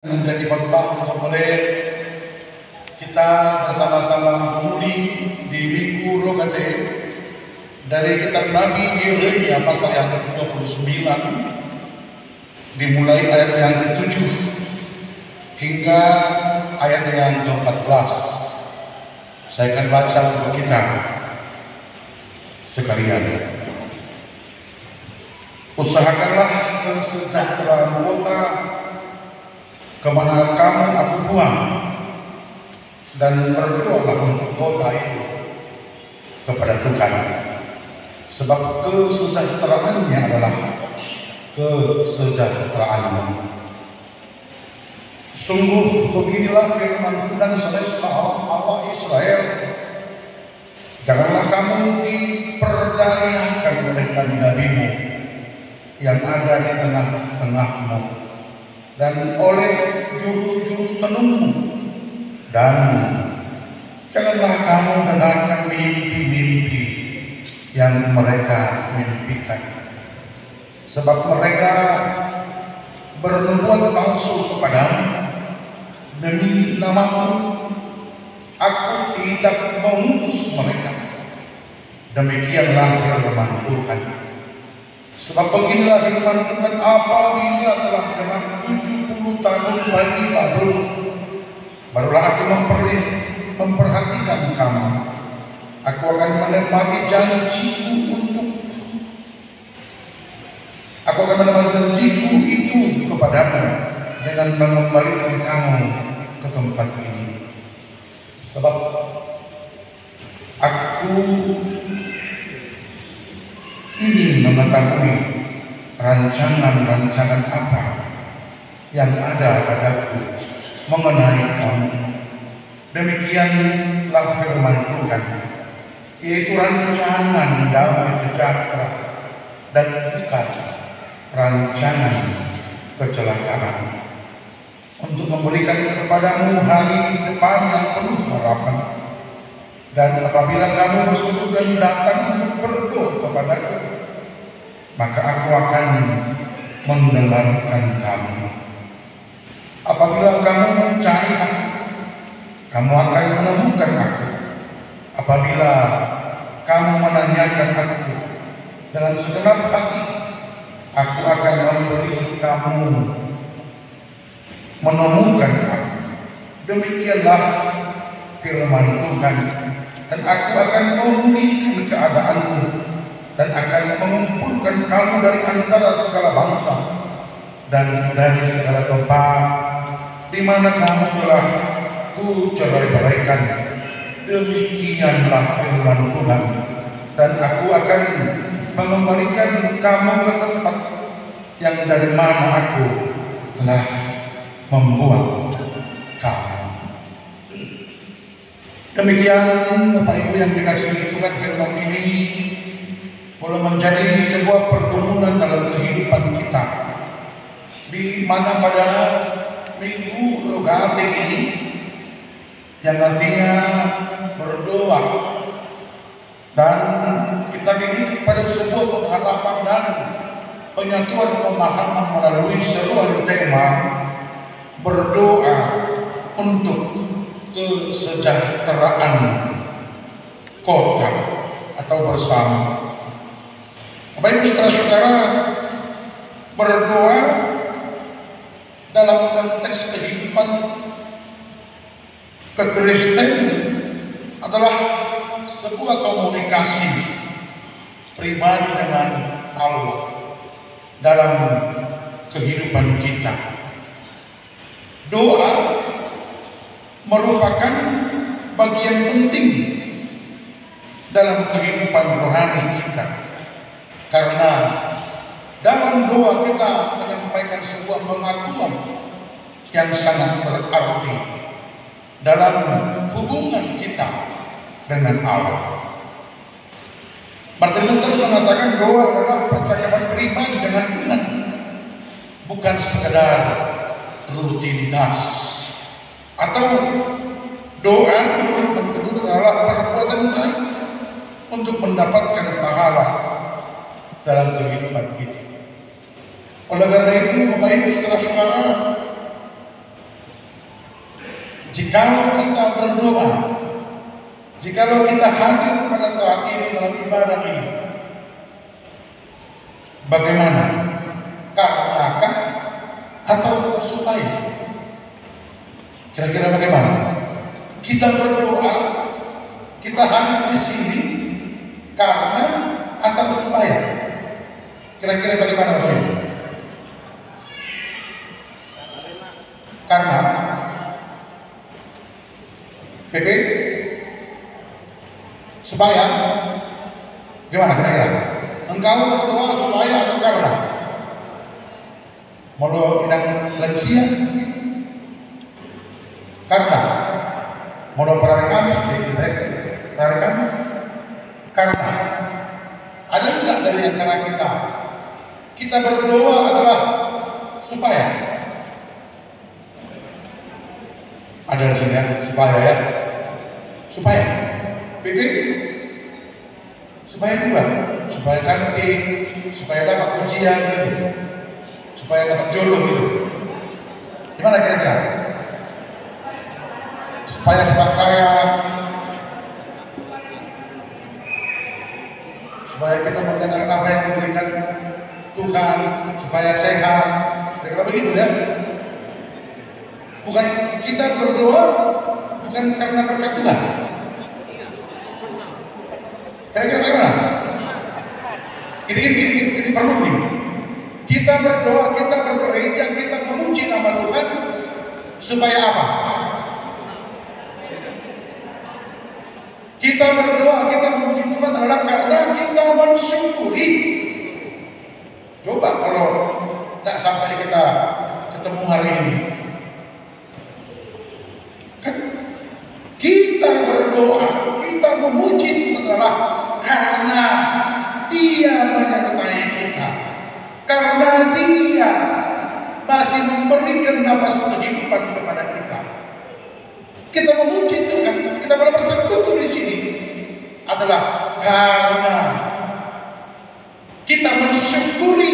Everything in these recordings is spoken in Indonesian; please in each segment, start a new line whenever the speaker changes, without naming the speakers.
Menjadi khotbah untuk boleh kita bersama-sama mengulik di minggu Rokate dari kitab Nabi Yeremia pasal yang ke-29 dimulai ayat yang ke-7 hingga ayat yang ke-14. Saya akan baca untuk kita sekalian. Usahakanlah kesejahteraan kota kemana kamu aku buang, dan berdoalah untuk kota itu kepada Tuhan, sebab kesejahteraannya adalah kesejahteraanmu. Sungguh beginilah firman Tuhan semesta Allah Israel, janganlah kamu diperdayakan oleh nabi-nabimu yang ada di tengah-tengahmu, dan oleh juru-juru tenungmu, dan janganlah kamu dengarkan mimpi-mimpi yang mereka mimpikan, sebab mereka bernubuat palsu kepadamu demi namaku. Aku tidak mengutus mereka. Demikianlah firman Tuhan. Sebab beginilah firman Tuhan, apabila telah genap 70 tahun bagi Babel, barulah aku memperhatikan kamu. Aku akan menepati janjiku itu kepadamu dengan mengembalikan kamu ke tempat ini. Sebab aku ingin mengetahui rancangan-rancangan apa yang ada padaku mengenai kamu. Demikianlah firman Tuhan, yaitu rancangan damai sejahtera dan bukan rancangan kecelakaan, untuk memberikan kepadamu hari depan yang penuh harapan. Dan apabila kamu bersujud dan datang untuk berdoa kepadaku, maka aku akan mendengarkan kamu. Apabila kamu mencari aku, kamu akan menemukan aku. Apabila kamu menanyakan aku dengan segenap hati, aku akan memberi kamu menemukan aku. Demikianlah firman Tuhan. Dan aku akan memulihkan keadaanmu, dan akan mengumpulkan kamu dari antara segala bangsa dan dari segala tempat di mana kamu telah kucerai-beraikan. Demikianlah firman Tuhan. Dan aku akan mengembalikan kamu ke tempat yang dari mana aku telah membuang kamu. Demikian Bapak Ibu yang dikasihi Tuhan, firman ini boleh menjadi sebuah pergumulan dalam kehidupan kita, di mana pada minggu Rogate ini, yang artinya berdoa, dan kita dididik pada sebuah pengharapan dan penyatuan pemahaman melalui seruan tema berdoa untuk kesejahteraan kota atau bersama. Bapak Ibu saudara-saudara, berdoa dalam konteks kehidupan kekristenan adalah sebuah komunikasi pribadi dengan Allah dalam kehidupan kita. Doa merupakan bagian penting dalam kehidupan rohani kita, karena dalam doa kita menyampaikan sebuah pengakuan yang sangat berarti dalam hubungan kita dengan Allah. Martin Luther mengatakan doa adalah percakapan pribadi dengan Tuhan, bukan sekedar rutinitas. Atau doa menurut Martin Luther adalah perbuatan baik untuk mendapatkan pahala dalam kehidupan kita. Oleh karena itu, Bapak Ibu saudara-saudara, Jikalau kita berdoa, jikalau kita hadir pada saat ini dalam ibadah ini, bagaimana? Karenakah atau supaya? Kira-kira bagaimana? Kita berdoa, kita hadir di sini karena atau supaya? Kira-kira bagaimana Bapak? Karena PP supaya gimana kira-kira? Engkau berdoa supaya atau karena? Mau indang lansia? Karena mau perari Kamis, perari Kamis? Karena ada enggak dari antara kita berdoa adalah supaya? Ada di sini ya, supaya ya. Supaya Bibi supaya juga, supaya cantik, supaya dapat ujian gitu, supaya dapat jodoh gitu. Gimana kira-kira? Supaya cepat kaya, supaya kita mendengar apa yang diberikan Tuhan, supaya sehat, kira-kira begitu ya. Bukan kita berdoa bukan karena berkat Tuhan. Kira-kira bagaimana? Ini perlu nih. Kita berdoa, kita bergereja, kita memuji nama Tuhan supaya apa? Kita berdoa, kita memuji Tuhan adalah karena kita mensyukuri. Coba kalau tak sampai kita ketemu hari ini, kan kita berdoa, kita memuji Tuhan adalah karena Dia menyertai kita, karena Dia masih memberikan nafas kehidupan kepada kita. Kita memuji Tuhan, kita boleh bersekutu di sini adalah karena kita mensyukuri,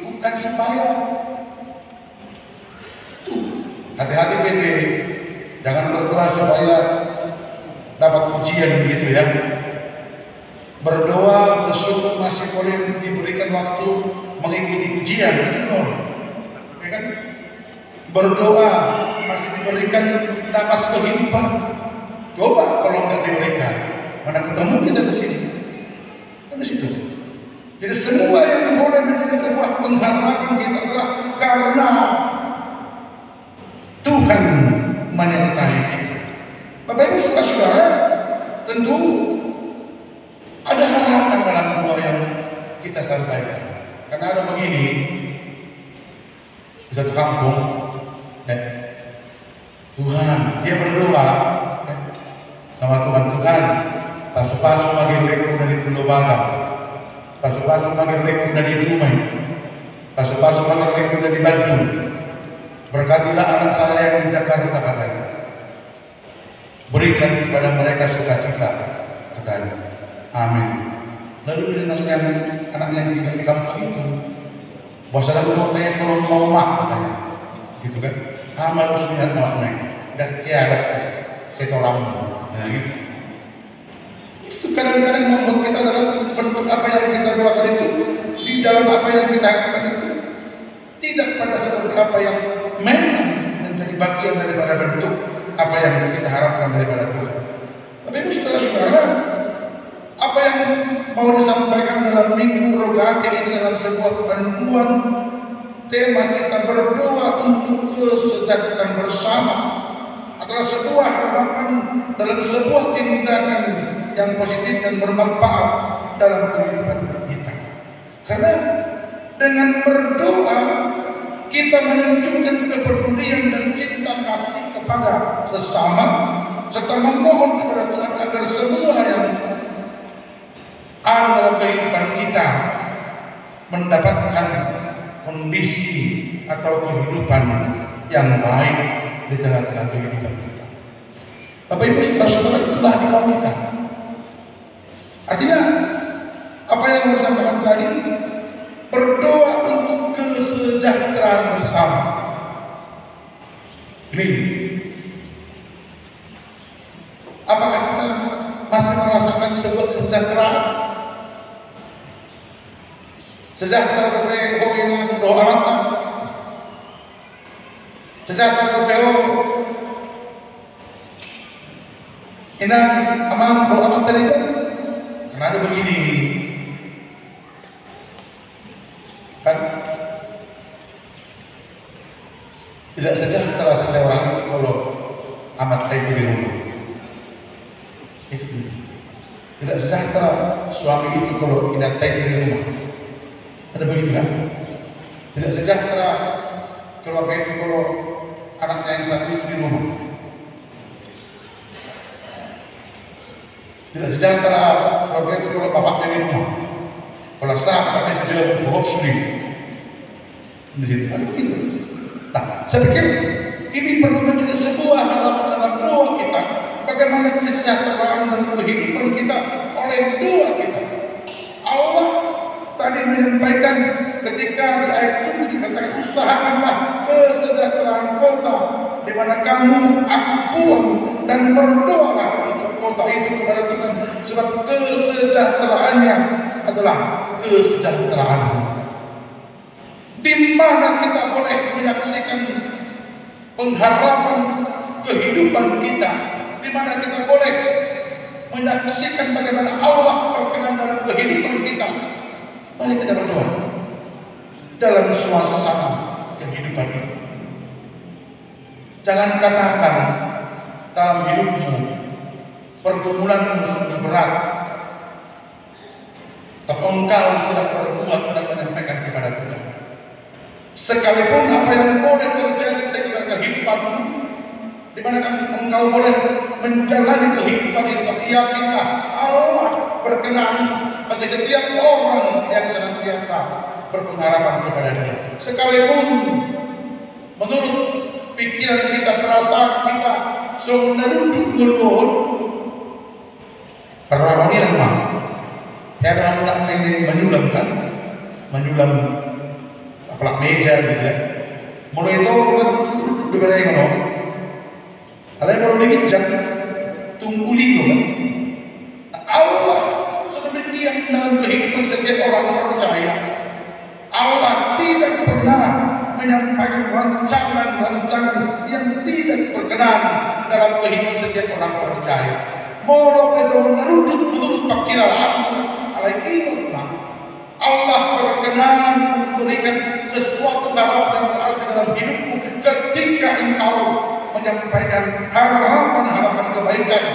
bukan supaya. Tuh, hati-hati BB, jangan berdoa supaya dapat ujian begitu ya. Berdoa, bersyukur masih boleh diberikan waktu mengikuti ujian, itu loh. Ya kan? Berdoa masih diberikan nafas kehidupan. Coba kalau nggak diberikan, mana ketemu kita di sini? Kan di situ. Jadi semua yang boleh menjadi sebuah pengharapan kita adalah karena Tuhan menyertai kita. Bapak Ibu saudara-saudara, tentu ada harapan dalam doa yang kita sampaikan. Karena ada begini, di satu kampung, Tuhan, dia berdoa sama Tuhan, pasu-pasu makin rekor dari Pulau Batam, pasu-pasu makin rekor dari Dumai, pasu-pasu makin rekor dari Bandung. Berkatilah anak saya yang di Jakarta, katanya. Berikan kepada mereka sukacita, katanya. Amin. Lalu dengan yang anak yang tinggal di kampung itu, bahasa dalam kota kalau mau mak, katanya, gitu kan? Amal usmiat makna, dah tiada setorang, katanya gitu. Itu kadang-kadang membuat kita dalam bentuk apa yang kita doakan itu, di dalam apa yang kita harapkan itu, tidak pada seperti apa yang memang menjadi bagian daripada bentuk apa yang kita harapkan daripada Tuhan. Tapi itu saudara-saudara, apa yang mau disampaikan dalam minggu rogate ini dalam sebuah panduan tema kita berdoa untuk kesejahteraan bersama adalah sebuah harapan dalam sebuah tindakan yang positif dan bermanfaat dalam kehidupan kita. Karena dengan berdoa kita menunjukkan kepedulian dan cinta kasih kepada sesama serta memohon kepada Tuhan agar semua yang ada dalam kehidupan kita mendapatkan kondisi atau kehidupan yang baik di tengah-tengah kehidupan kita. Bapak Ibu saudara-saudara, itulah doa kita. Artinya apa yang disampaikan tadi, berdoa untuk kesejahteraan bersama. Ini sebuah kesejahteraan. Sejahtera kepada orang doa rata. Sejahtera kepada inang amang doa rata itu. Karena ada begini, kan tidak sejahtera seseorang itu kalau amat itu di rumah. Tidak sejahtera suami itu kalau tidak tahu di rumah. Ada begitu kan? Tidak sejahtera keluarga itu kalau anaknya yang satu itu di rumah. Tidak sejahtera keluarga itu kalau bapaknya di rumah. Kalau sahabatnya itu juga bohong sendiri. Di situ ada begitu. Nah, saya pikir ini perlu menjadi sebuah harapan dalam doa kita. Bagaimana kesejahteraan dan kehidupan kita oleh doa kita. Allah tadi menyampaikan ketika di ayat 7 dikatakan usahakanlah kesejahteraan kota di mana kamu aku pulang dan berdoalah untuk kota itu kepada Tuhan sebab kesejahteraannya adalah kesejahteraanmu. Di mana kita boleh menyaksikan pengharapan kehidupan kita, di mana kita boleh menyaksikan bagaimana Allah berkenan dalam kehidupan kita. Mari kita berdoa dalam suasana kehidupan itu. Jangan katakan dalam hidupmu pergumulanmu sungguh berat, tapi engkau tidak berbuat dan menyampaikan kepada Tuhan. Sekalipun apa yang boleh terjadi sekitar kehidupanmu, di mana engkau boleh menjalani kehidupan itu, tapi yakinlah Allah berkenan bagi setiap orang yang senantiasa berpengharapan kepada Dia. Sekalipun menurut pikiran kita, perasaan kita semenurut ngulur, perawan ini lemah. Karena anak ini menyulam kan, menyulam pelak meja gitu ya. Mulai itu kan diberi ngono. Kalian kalau dikicam tungguli kan. Allah sudah demikian dalam kehidupan setiap orang percaya. Allah tidak pernah menyampaikan rancangan-rancangan yang tidak berkenan dalam kehidupan setiap orang percaya. Mau itu menurut pikiran aku, lagi Allah berkenan memberikan sesuatu harapan yang berarti dalam hidupmu ketika engkau menyampaikan harapan-harapan kebaikan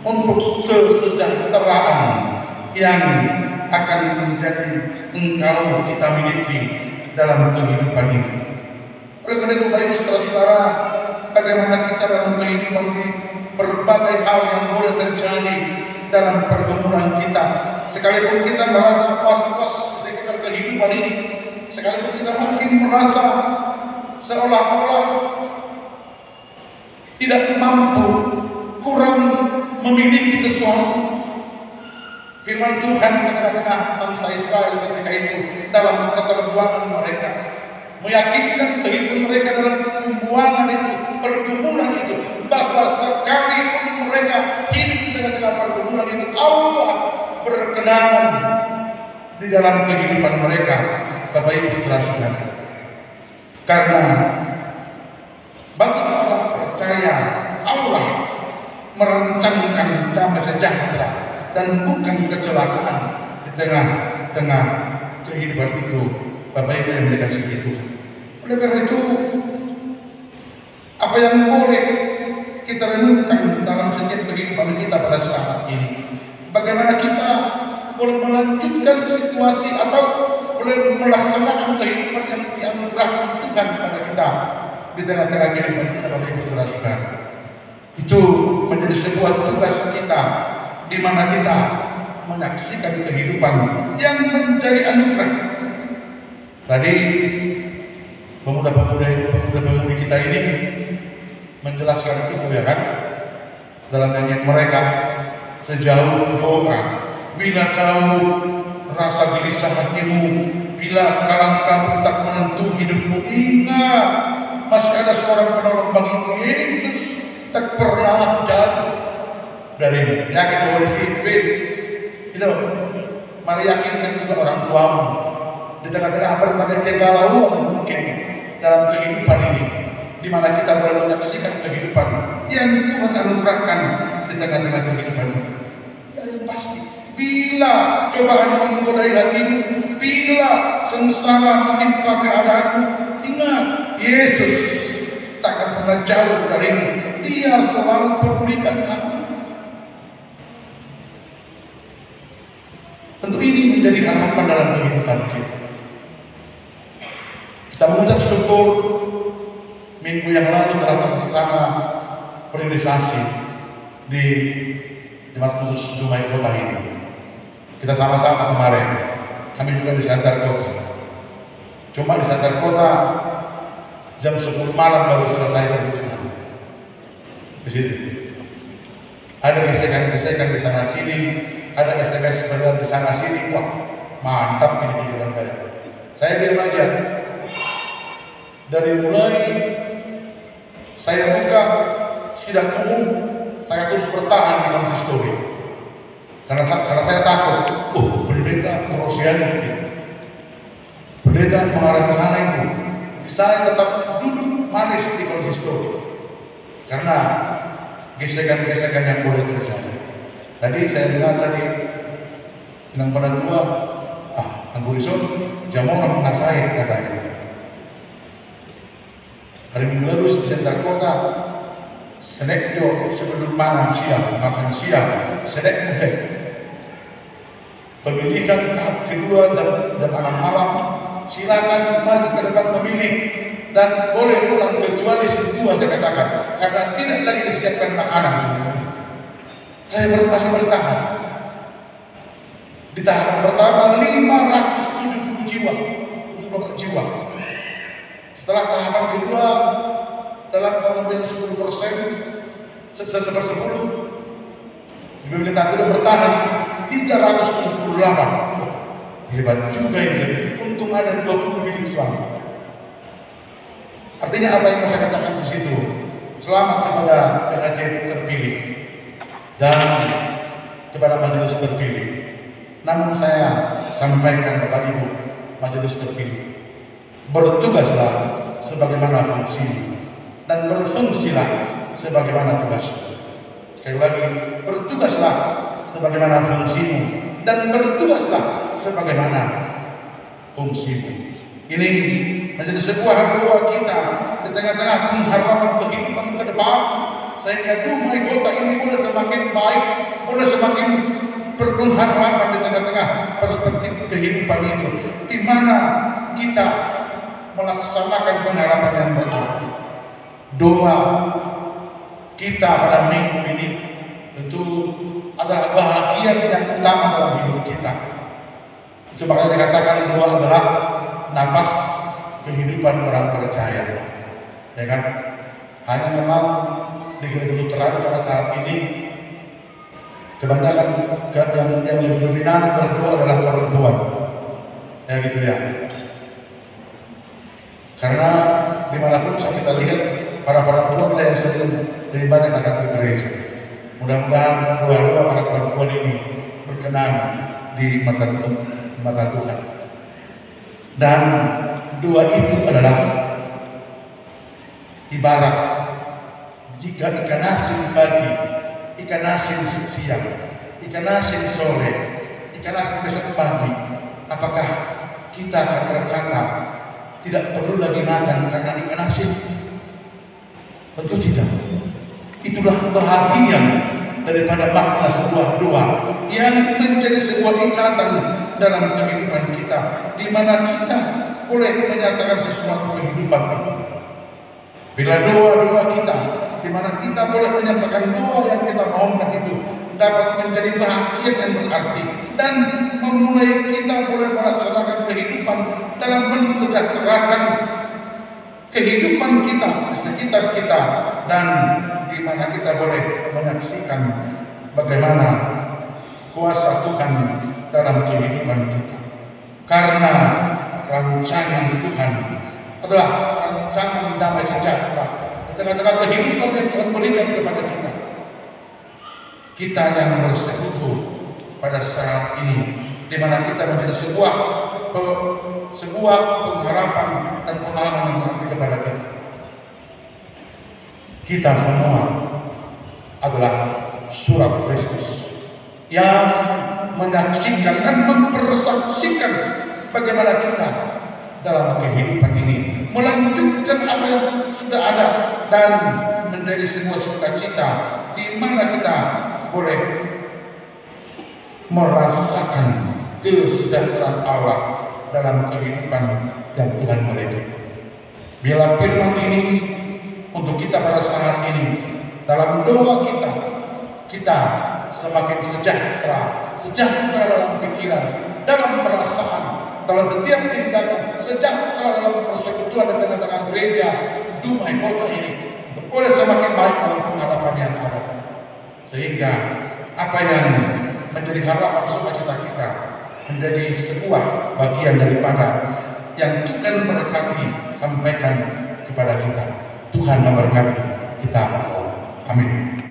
untuk kesejahteraan yang akan menjadi engkau kita miliki dalam kehidupan ini. Oleh karena itu, baik saudara-saudara, bagaimana kita dalam kehidupan ini, berbagai hal yang boleh terjadi dalam pergumulan kita. Sekalipun kita merasa was-was sekitar kehidupan ini, sekalipun kita mungkin merasa seolah-olah tidak mampu, kurang memiliki sesuatu. Firman Tuhan kata-kata bangsa Israel ketika itu dalam keterbuangan mereka, meyakinkan kehidupan mereka dalam pembuangan itu, pergumulan itu, bahwa sekalipun mereka hidup di tengah-tengah pergumulan itu, Allah berkenan di dalam kehidupan mereka, Bapak Ibu saudara-saudara. Karena bagi orang percaya, Allah merancangkan damai sejahtera dan bukan kecelakaan di tengah-tengah kehidupan itu, Bapak Ibu yang dikasihi Tuhan. Oleh karena itu, apa yang boleh kita renungkan dalam setiap kehidupan kita pada saat ini, bagaimana kita boleh melanjutkan situasi atau boleh melaksanakan kehidupan yang dianugerahkan Tuhan kepada kita di tengah-tengah kehidupan kita, Bapak Ibu saudara-saudara. Itu menjadi sebuah tugas kita, di mana kita menyaksikan kehidupan yang menjadi anugerah. Tadi pemuda-pemudi kita ini menjelaskan itu ya kan, dalam nyanyian mereka, sejauh doa, bila kau rasa gelisah hatimu, bila kalangkah tak menentu hidupmu, ingat masih ada seorang penolong bagimu, Yesus tak pernah jatuh. darimu. Yakin bahwa di sini, mari yakinkan juga orang tuamu di tengah-tengah berbagai kegalauan mungkin dalam kehidupan ini, di mana kita boleh menyaksikan kehidupan yang Tuhan anugerahkan di tengah-tengah kehidupan ini. Dan pasti, bila cobaan menggodai hatimu, bila sengsara menimpa keadaanmu, ingat Yesus takkan pernah jauh darimu. Dia selalu pedulikan kamu. Tentu ini menjadi harapan dalam kehidupan kita. Kita mengucap syukur minggu yang lalu telah terlaksana periodisasi di Jemaat Khusus Dumai Kota ini. Kita sama-sama kemarin, kami juga di Santar Kota. Cuma di Santar Kota jam 10 malam baru selesai perhitungan. Di situ ada gesekan-gesekan di sana sini, ada SMS di sana sini. Wah, mantap ini di dalam kali. Saya diam aja. Dari mulai saya buka sidang umum, saya terus bertahan di konsistori. Karena saya takut, pendeta Rosiano, pendeta mengarah ke sana itu. Saya tetap duduk manis di konsistori. Karena gesekan-gesekan yang boleh terjadi. Tadi saya dengar tadi yang pada tua, Angkurison jamu mengasai katanya. Hari minggu lalu di Santar Kota, senekjo sebelum makan siang, senek muhek. Pemilihan tahap kedua jam 6 malam, silakan maju ke depan memilih dan boleh pulang kecuali setua saya katakan, karena tidak lagi disiapkan makanan. Saya masih bertahan. Di tahap pertama 570 jiwa. Setelah tahapan kedua dalam pengambilan 10%, 10%, di pemerintahan kedua bertahan 378. Hebat juga ini. Untung ada 20 bilik suami. Artinya apa yang saya katakan di situ? Selamat kepada PHC terpilih dan kepada majelis terpilih. Namun saya sampaikan Bapak Ibu majelis terpilih, bertugaslah sebagaimana fungsi dan berfungsilah sebagaimana tugas. Sekali lagi, bertugaslah sebagaimana fungsimu dan bertugaslah sebagaimana fungsimu. Ini menjadi sebuah doa kita di tengah-tengah pengharapan kehidupan ke depan, sehingga Dumai Kota ini boleh semakin baik, boleh semakin berpengharapan di tengah-tengah perspektif kehidupan itu, di mana kita melaksanakan pengharapan yang berarti. Doa kita pada minggu ini tentu adalah bahagian yang utama dalam hidup kita. Itu makanya dikatakan doa adalah napas kehidupan orang percaya, ya kan? Hanya memang di gereja Lutheran pada saat ini kebanyakan yang lebih dominan berdoa adalah perempuan, ya gitu ya. Karena dimanapun kita lihat para perempuan yang sering lebih banyak datang ke gereja. Mudah-mudahan doa-doa para perempuan ini berkenan di mata Tuhan. Dan doa itu adalah ibarat jika ikan asin pagi, ikan asin siang, ikan asin sore, ikan asin besok pagi, apakah kita akan berkata tidak perlu lagi makan karena ikan asin? Tentu tidak. Itulah bahagian daripada makna sebuah doa yang menjadi sebuah ikatan dalam kehidupan kita, di mana kita boleh menyatakan sesuatu kehidupan itu. Bila doa-doa kita, di mana kita boleh menyampaikan doa yang kita mohonkan itu dapat menjadi bahagian yang berarti dan memulai kita boleh melaksanakan kehidupan dalam mensejahterakan kehidupan kita di sekitar kita, dan di mana kita boleh menyaksikan bagaimana kuasa Tuhan dalam kehidupan kita. Karena rancangan Tuhan adalah rancangan damai sejahtera di tengah-tengah kehidupan yang Tuhan berikan kepada kita. kita yang bersekutu pada saat ini, di mana kita menjadi sebuah pengharapan dan pengalaman kepada kita. Kita semua adalah surat Kristus yang menyaksikan dan mempersaksikan bagaimana kita dalam kehidupan ini melanjutkan apa yang sudah ada dan menjadi sebuah sukacita di mana kita boleh merasakan kesejahteraan Allah dalam kehidupan yang Tuhan berikan. Bila firman ini untuk kita pada saat ini, dalam doa kita semakin sejahtera dalam pikiran, dalam perasaan, dalam setiap tindakan, sejahtera dalam persekutuan di tengah-tengah gereja Dumai kota ini, boleh semakin baik dalam pengharapan yang ada, sehingga apa yang menjadi harapan sukacita kita menjadi sebuah bagian daripada yang Tuhan berkati sampaikan kepada kita. Tuhan memberkati kita. Amin.